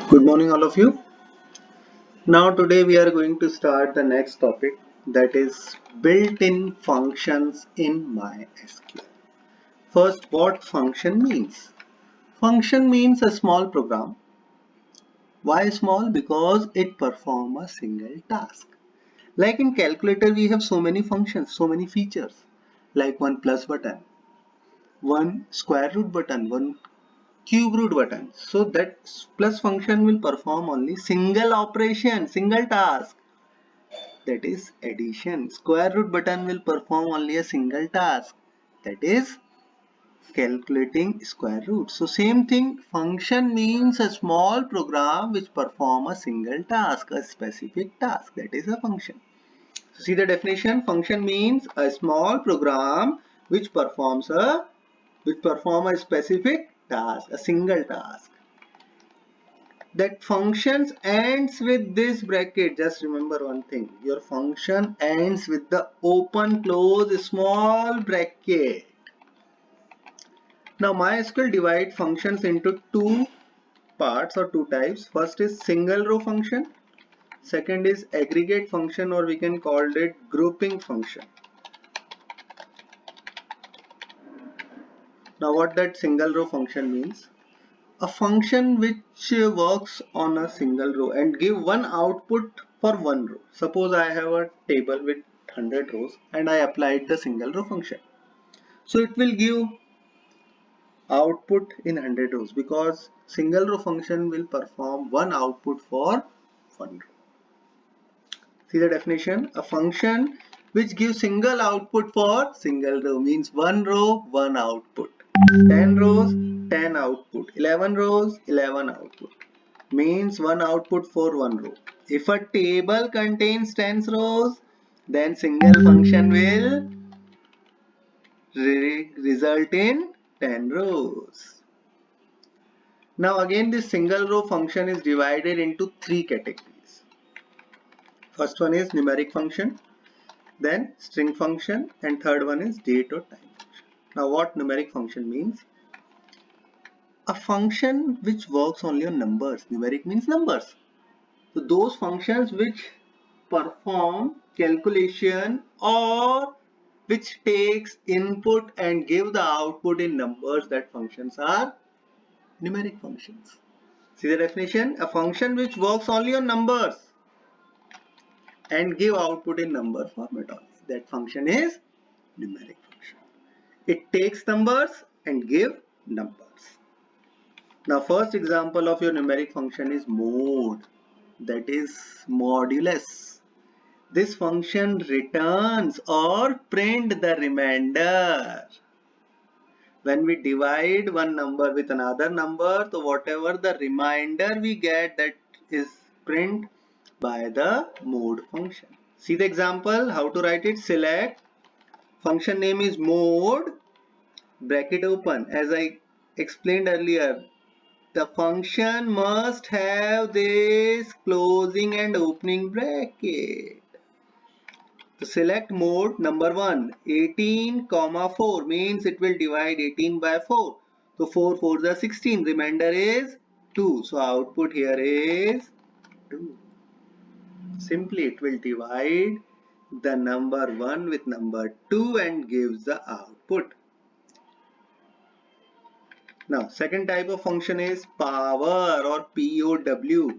Good morning, all of you. Now, today we are going to start the next topic, that is built-in functions in MySQL. First, what function means? Function means a small program. Why small? Because it performs a single task. Like in calculator, we have so many functions, so many features, like one plus button, one square root button, one cube root button. So that plus function will perform only single operation, single task. That is addition. Square root button will perform only a single task, that is calculating square root. So same thing, function means a small program which perform a single task, a specific task, that is a function. So see the definition, function means a small program which perform a specific task, a single task. That functions ends with this bracket. Just remember one thing, your function ends with the open close small bracket. Now MySQL divide functions into two parts or two types. First is single row function, second is aggregate function, or we can call it grouping function. Now what that single row function means, a function which works on a single row and give one output for one row. Suppose I have a table with 100 rows and I applied the single row function. So it will give output in 100 rows because single row function will perform one output for one row. See the definition, a function which gives single output for single row means one row, one output. 10 rows, 10 output. 11 rows, 11 output. Means one output for one row. If a table contains 10 rows, then single function will result in 10 rows. Now again, this single row function is divided into three categories. First one is numeric function, then string function, and third one is date or time function. Now what numeric function means? A function which works only on numbers. Numeric means numbers. So those functions which perform calculation or which takes input and give the output in numbers, that functions are numeric functions. See the definition, a function which works only on numbers and give output in number format only, that function is numeric function. It takes numbers and give numbers. Now first example of your numeric function is mode, that is modulus. This function returns or print the remainder. When we divide one number with another number, so whatever the remainder we get, that is print by the mode function. See the example, how to write it. Select, function name is mode, bracket open. As I explained earlier, the function must have this closing and opening bracket. So select mode number 1, 18, 4 means it will divide 18 by 4. So 4 4s are 16, remainder is 2. So output here is 2. Simply it will divide the number 1 with number 2 and gives the output. Now second type of function is power or POW.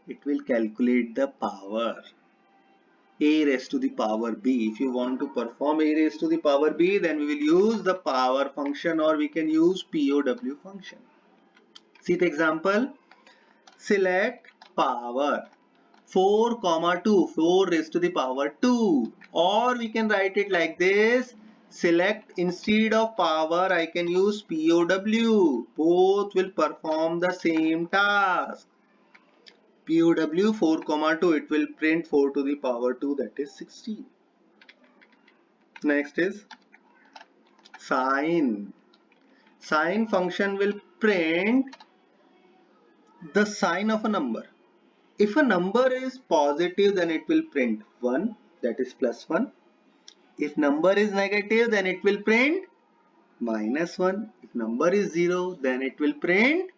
It will calculate the power. A raised to the power b. If you want to perform a raised to the power b, then we will use the power function or we can use POW function. See the example. Select power 4 comma 2, 4 raised to the power 2, or we can write it like this. Select, instead of power I can use POW. Both will perform the same task. POW 4 comma 2, it will print 4 to the power 2, that is 16. Next is sign. Sign function will print the sign of a number. If a number is positive, then it will print 1, that is plus 1. If number is negative, then it will print minus 1. If number is 0, then it will print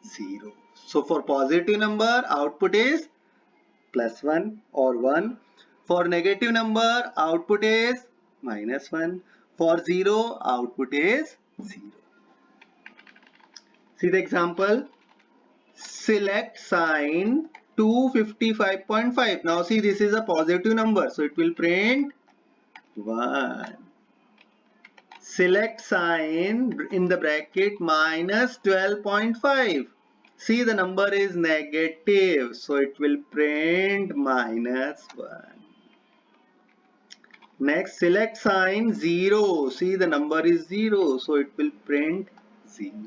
0. So for positive number, output is +1 or 1. For negative number, output is -1. For 0, output is 0. See the example. Select sign 255.5. Now see, this is a positive number, so it will print 1. Select sign in the bracket -12.5. See, the number is negative, so it will print -1. Next, select sign 0. See, the number is 0, so it will print 0.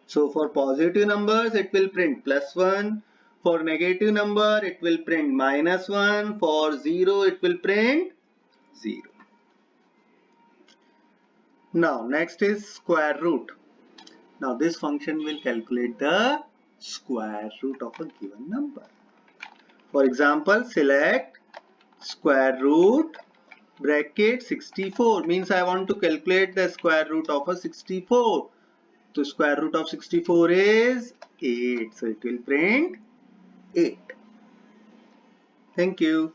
So for positive numbers, it will print +1. For negative number, it will print -1. For 0, it will print 0. Now, next is square root. Now, this function will calculate the square root of a given number. For example, select square root bracket 64, means I want to calculate the square root of a 64. So square root of 64 is 8. So it will print 8. Thank you.